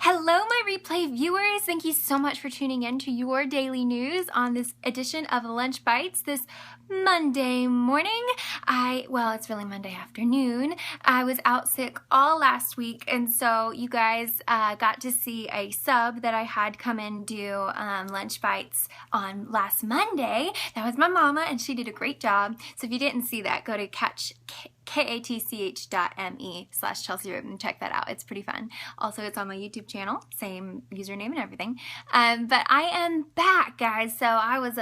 Hello, my replay viewers. Thank you so much for tuning in to your daily news on this edition of Lunch Bites this Monday morning. Well, it's really Monday afternoon. I was out sick all last week, and so you guys got to see a sub that I had come in do Lunch Bites on last Monday. That was my mama, and she did a great job. So if you didn't see that, go to katch.me/ChelseaRoadman. Check that out. It's pretty fun. Also, it's on my YouTube channel, same username and everything. But I am back, guys. So I was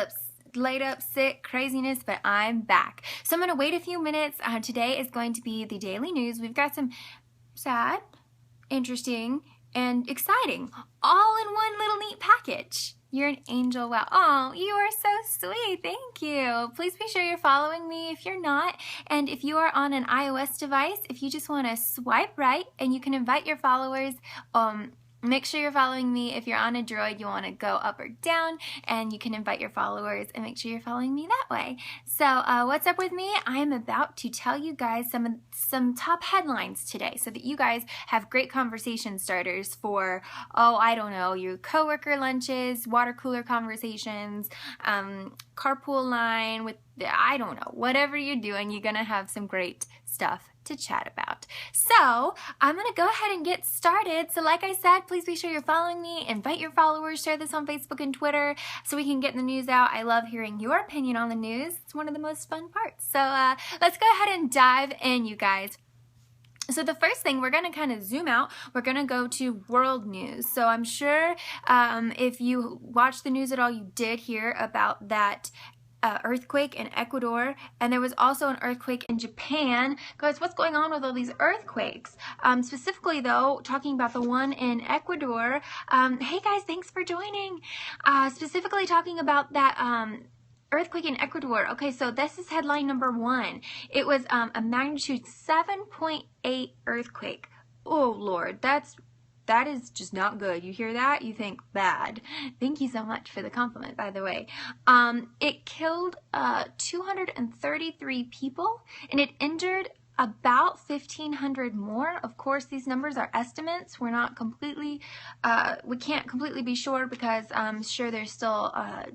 laid up sick, craziness, but I'm back. So I'm going to wait a few minutes. Today is going to be the daily news. We've got some sad, interesting, and exciting all in one little neat package. You're an angel. Wow. Oh, you are so sweet. Thank you. Please be sure you're following me if you're not. And if you are on an iOS device, if you just want to swipe right and you can invite your followers, make sure you're following me. If you're on a Droid, you want to go up or down, and you can invite your followers and make sure you're following me that way. So what's up with me? I am about to tell you guys some top headlines today so that you guys have great conversation starters for, I don't know, your coworker lunches, water cooler conversations, carpool line with, I don't know, whatever you're doing, you're going to have some great stuff to chat about. So I'm going to go ahead and get started. So like I said, please be sure you're following me, invite your followers, share this on Facebook and Twitter so we can get the news out. I love hearing your opinion on the news. It's one of the most fun parts. So let's go ahead and dive in, you guys. So the first thing, we're going to kind of zoom out. We're going to go to world news. So I'm sure if you watched the news at all, you did hear about that earthquake in Ecuador, and there was also an earthquake in Japan. Guys, what's going on with all these earthquakes? Specifically though, talking about the one in Ecuador, hey guys, thanks for joining. Specifically talking about that earthquake in Ecuador. Okay, so this is headline number 1. It was a magnitude 7.8 earthquake. Oh Lord, that is just not good. You hear that? You think bad. Thank you so much for the compliment, by the way. It killed 233 people, and it injured about 1,500 more. Of course, these numbers are estimates. We're not completely, we can't completely be sure because I'm sure they're still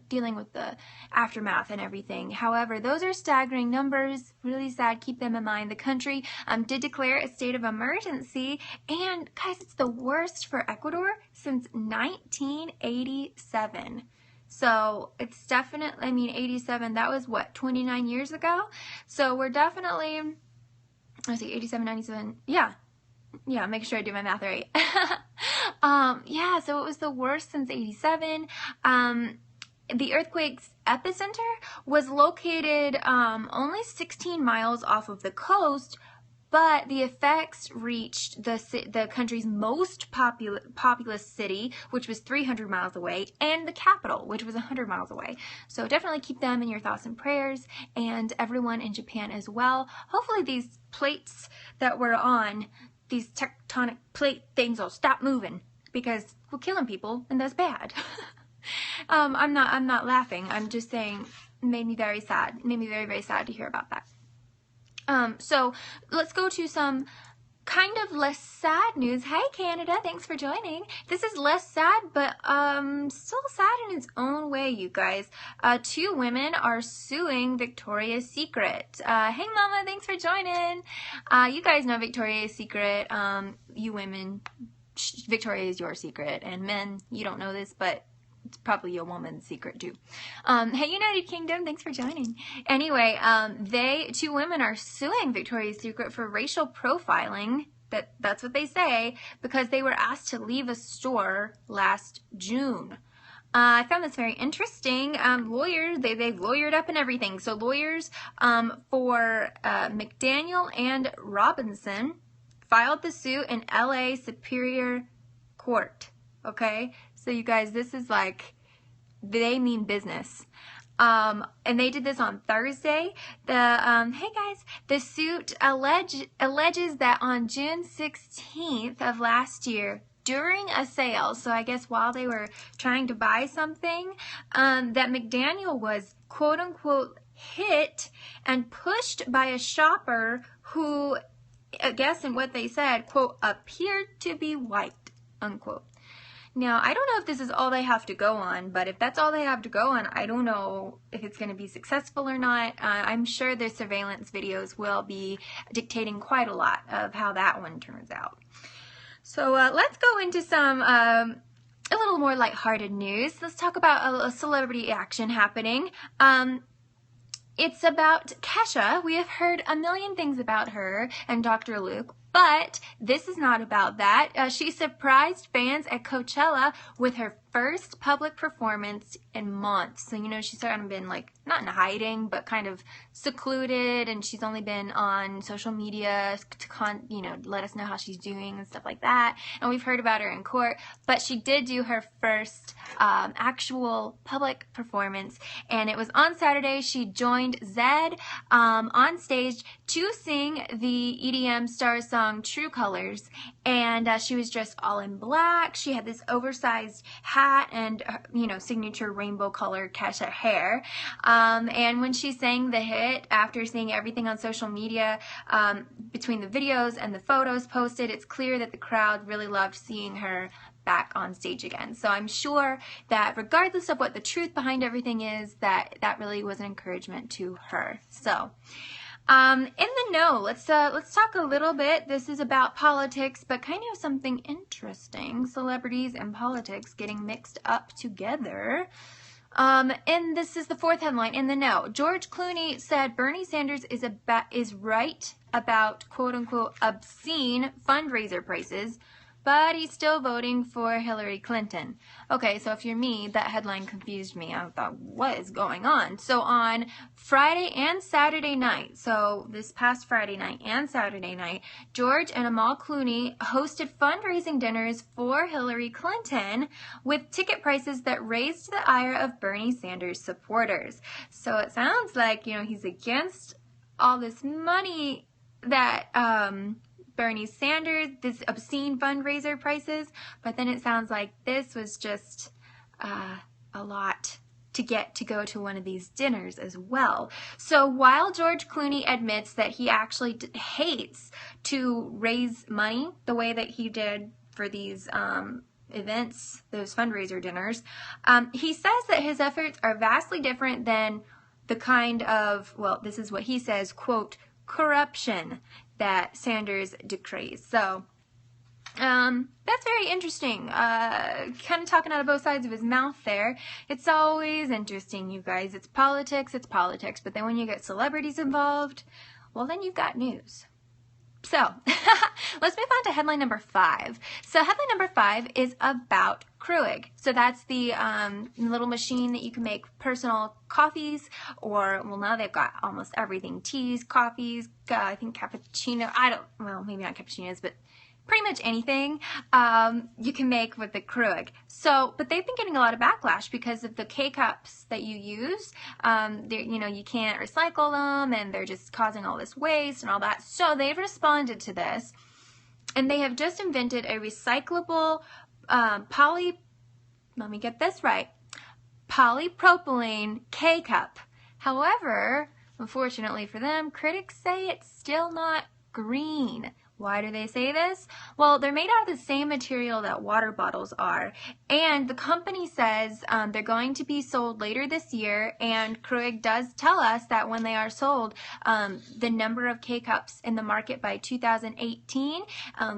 dealing with the aftermath and everything. However, those are staggering numbers. Really sad. Keep them in mind. The country did declare a state of emergency, and guys, it's the worst for Ecuador since 1987. So it's definitely, 87, that was what, 29 years ago? So we're definitely, let's see, 87, 97, yeah, make sure I do my math right. Yeah, so it was the worst since 87. The earthquake's epicenter was located only 16 miles off of the coast, but the effects reached the country's most populous city, which was 300 miles away, and the capital, which was 100 miles away. So definitely keep them in your thoughts and prayers, and everyone in Japan as well. Hopefully these plates that we're on, these tectonic plate things, will stop moving, because we're killing people, and that's bad. I'm not laughing. I'm just saying, it made me very sad. It made me very, very sad to hear about that. So let's go to some kind of less sad news. Hey Canada, thanks for joining. This is less sad, but still sad in its own way, you guys. 2 women are suing Victoria's Secret. Hey Mama, thanks for joining. You guys know Victoria's Secret. You women, Victoria is your secret, and men, you don't know this, but it's probably a woman's secret too. Hey United Kingdom, thanks for joining. Anyway, 2 women are suing Victoria's Secret for racial profiling. That's what they say, because they were asked to leave a store last June. I found this very interesting. Lawyers, they've lawyered up and everything. So lawyers for McDaniel and Robinson filed the suit in LA Superior Court. Okay, so you guys, this is like, they mean business. And they did this on Thursday. Hey guys, the suit alleges that on June 16th of last year, during a sale, so I guess while they were trying to buy something, that McDaniel was quote unquote hit and pushed by a shopper who, I guess in what they said, quote, appeared to be white, unquote. Now, I don't know if this is all they have to go on, but if that's all they have to go on, I don't know if it's going to be successful or not. I'm sure their surveillance videos will be dictating quite a lot of how that one turns out. So let's go into some a little more lighthearted news. Let's talk about a celebrity action happening. It's about Kesha. We have heard a million things about her and Dr. Luke, but this is not about that. She surprised fans at Coachella with her first public performance in months. So, you know, she's kind of been like, not in hiding, but kind of secluded, and she's only been on social media to let us know how she's doing and stuff like that. And we've heard about her in court, but she did do her first actual public performance, and it was on Saturday. She joined Zedd on stage to sing the EDM star song True Colors, and she was dressed all in black. She had this oversized hat and, signature rainbow colored Kesha hair. And when she sang the hit, after seeing everything on social media, between the videos and the photos posted, it's clear that the crowd really loved seeing her back on stage again. So I'm sure that regardless of what the truth behind everything is, that really was an encouragement to her. So in the know, let's talk a little bit. This is about politics, but kind of something interesting. Celebrities and politics getting mixed up together. And this is the fourth headline in the know. George Clooney said Bernie Sanders is right about quote-unquote obscene fundraiser prices, but he's still voting for Hillary Clinton. Okay, so if you're me, that headline confused me. I thought, what is going on? So on Friday and Saturday night, so this past Friday night and Saturday night, George and Amal Clooney hosted fundraising dinners for Hillary Clinton with ticket prices that raised the ire of Bernie Sanders supporters. So it sounds like, he's against all this money that Bernie Sanders, this obscene fundraiser prices, but then it sounds like this was just a lot to get to go to one of these dinners as well. So while George Clooney admits that he actually hates to raise money the way that he did for these events, those fundraiser dinners, he says that his efforts are vastly different than the kind of, well, this is what he says, quote, corruption that Sanders decrees. So that's very interesting. Kind of talking out of both sides of his mouth there. It's always interesting, you guys. It's politics, but then when you get celebrities involved, well, then you've got news. So let's move on to headline number 5. So headline number 5 is about Keurig. So that's the little machine that you can make personal coffees, or, well, now they've got almost everything. Teas, coffees, I think cappuccino. Well, maybe not cappuccinos, but pretty much anything you can make with the Keurig. So, but they've been getting a lot of backlash because of the K-cups that you use. You can't recycle them, and they're just causing all this waste and all that. So they've responded to this, and they have just invented a recyclable let me get this right, polypropylene K-cup. However, unfortunately for them, critics say it's still not green. Why do they say this? Well, they're made out of the same material that water bottles are, and the company says they're going to be sold later this year, and Keurig does tell us that when they are sold, the number of K-cups in the market by 2018,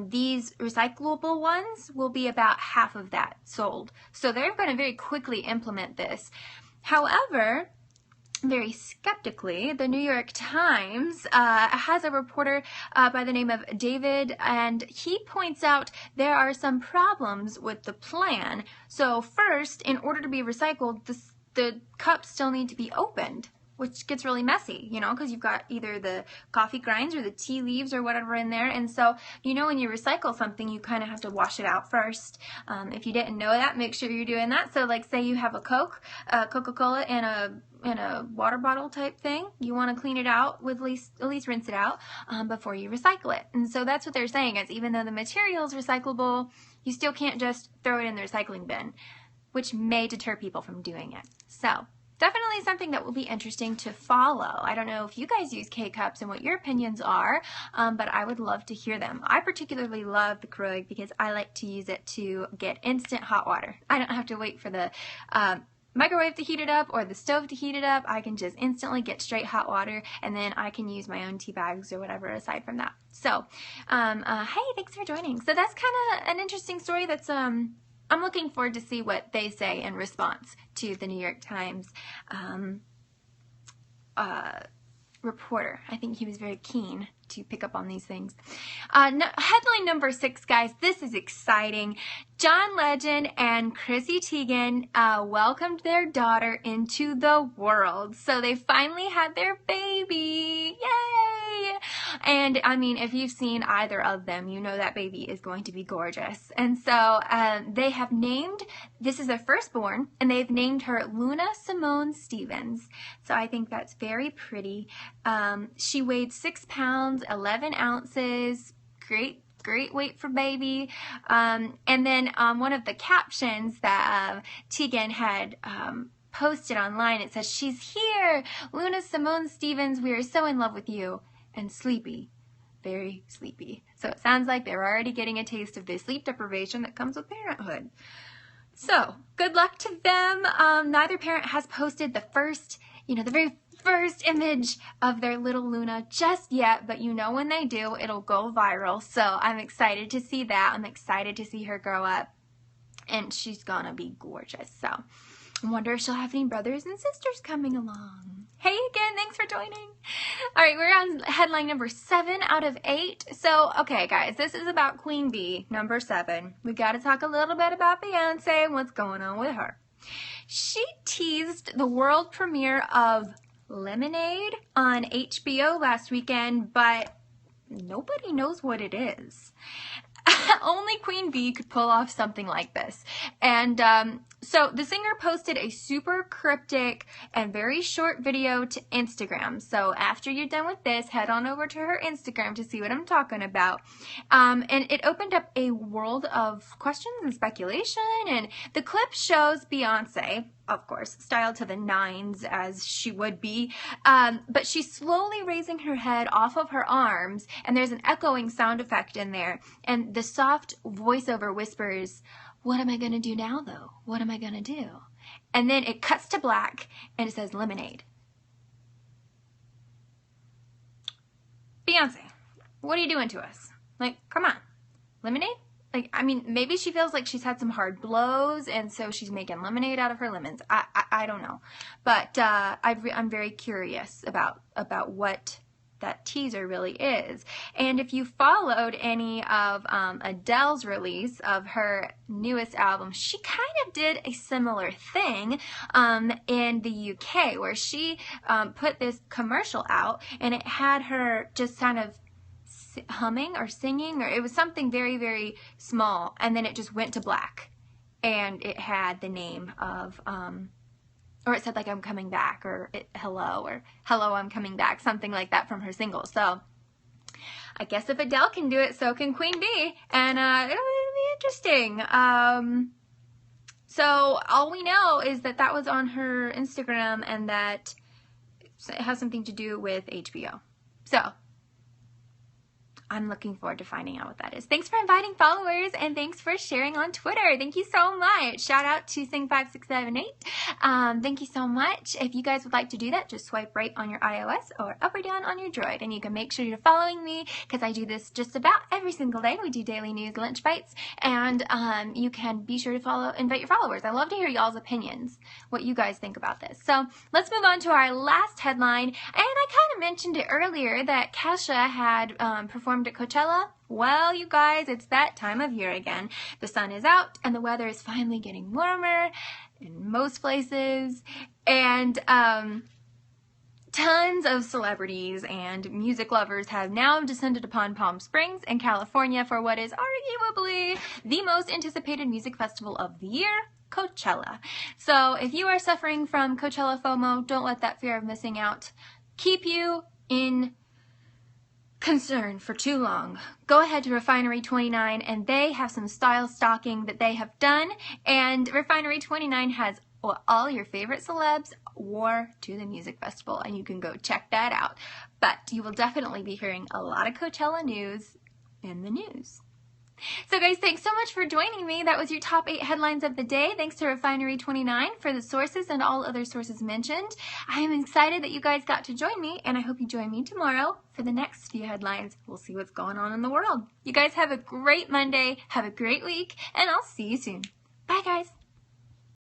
these recyclable ones will be about half of that sold. So they're going to very quickly implement this. However, very skeptically, the New York Times has a reporter by the name of David, and he points out there are some problems with the plan. So first, in order to be recycled, the cups still need to be opened, which gets really messy, because you've got either the coffee grinds or the tea leaves or whatever in there. And so, when you recycle something, you kind of have to wash it out first. If you didn't know that, make sure you're doing that. So, like, say you have a Coca-Cola in a water bottle type thing, you want to clean it out with at least rinse it out before you recycle it. And so that's what they're saying, is even though the material is recyclable, you still can't just throw it in the recycling bin, which may deter people from doing it. So definitely something that will be interesting to follow. I don't know if you guys use K-Cups and what your opinions are, but I would love to hear them. I particularly love the Keurig because I like to use it to get instant hot water. I don't have to wait for the microwave to heat it up or the stove to heat it up. I can just instantly get straight hot water, and then I can use my own tea bags or whatever aside from that. So, hey, thanks for joining. So that's kind of an interesting story that's, I'm looking forward to see what they say in response to the New York Times reporter. I think he was very keen to pick up on these things. Headline number 6, guys. This is exciting. John Legend and Chrissy Teigen welcomed their daughter into the world. So they finally had their baby. Yay! And I mean, if you've seen either of them, you know that baby is going to be gorgeous. And so they have named, this is their firstborn, and they've named her Luna Simone Stevens. So I think that's very pretty. She weighed 6 pounds, 11 ounces. Great weight for baby. And then one of the captions that Teigen had posted online, it says, "She's here, Luna Simone Stevens. We are so in love with you." And sleepy, very sleepy. So it sounds like they're already getting a taste of the sleep deprivation that comes with parenthood. So good luck to them. Neither parent has posted the first, the very first image of their little Luna just yet, but when they do, it'll go viral. So I'm excited to see that. I'm excited to see her grow up, and she's gonna be gorgeous. So I wonder if she'll have any brothers and sisters coming along. Hey again, thanks for joining. All right, we're on headline number 7 out of 8. So, okay, guys, this is about Queen Bee, number 7. We got to talk a little bit about Beyonce and what's going on with her. She teased the world premiere of Lemonade on HBO last weekend, but nobody knows what it is. Only Queen Bee could pull off something like this. And so the singer posted a super cryptic and very short video to Instagram. So after you're done with this, head on over to her Instagram to see what I'm talking about. And it opened up a world of questions and speculation. And the clip shows Beyonce, of course, styled to the nines as she would be, but she's slowly raising her head off of her arms, and there's an echoing sound effect in there, and the soft voiceover whispers, "What am I going to do now, though? What am I going to do?" And then it cuts to black, and it says Lemonade. Beyonce, what are you doing to us? Like, come on. Lemonade? Like, I mean, maybe she feels like she's had some hard blows, and so she's making lemonade out of her lemons. I don't know. But I'm very curious about what that teaser really is. And if you followed any of Adele's release of her newest album, she kind of did a similar thing in the UK, where she put this commercial out, and it had her just kind of humming or singing, or it was something very, very small, and then it just went to black, and it had the name of or it said like "I'm coming back," or hello I'm coming back, something like that from her single. So I guess if Adele can do it, so can Queen Bee, and it'll be interesting. So all we know is that that was on her Instagram, and that it has something to do with HBO. So I'm looking forward to finding out what that is. Thanks for inviting followers, and thanks for sharing on Twitter. Thank you so much. Shout out to Sing5678. Thank you so much. If you guys would like to do that, just swipe right on your iOS or up or down on your Droid, and you can make sure you're following me, because I do this just about every single day. We do daily news lunch bites, and you can be sure to invite your followers. I love to hear y'all's opinions, what you guys think about this. So let's move on to our last headline. And I kind of mentioned it earlier that Kesha had performed at Coachella. Well, you guys, it's that time of year again. The sun is out, and the weather is finally getting warmer in most places, and tons of celebrities and music lovers have now descended upon Palm Springs in California for what is arguably the most anticipated music festival of the year, Coachella. So if you are suffering from Coachella FOMO, don't let that fear of missing out keep you in concern for too long. Go ahead to Refinery 29, and they have some style stocking that they have done, and Refinery 29 has all your favorite celebs War to the Music Festival, and you can go check that out. But you will definitely be hearing a lot of Coachella news in the news. So guys, thanks so much for joining me. That was your top 8 headlines of the day. Thanks to Refinery29 for the sources and all other sources mentioned. I am excited that you guys got to join me, and I hope you join me tomorrow for the next few headlines. We'll see what's going on in the world. You guys have a great Monday, have a great week, and I'll see you soon. Bye guys.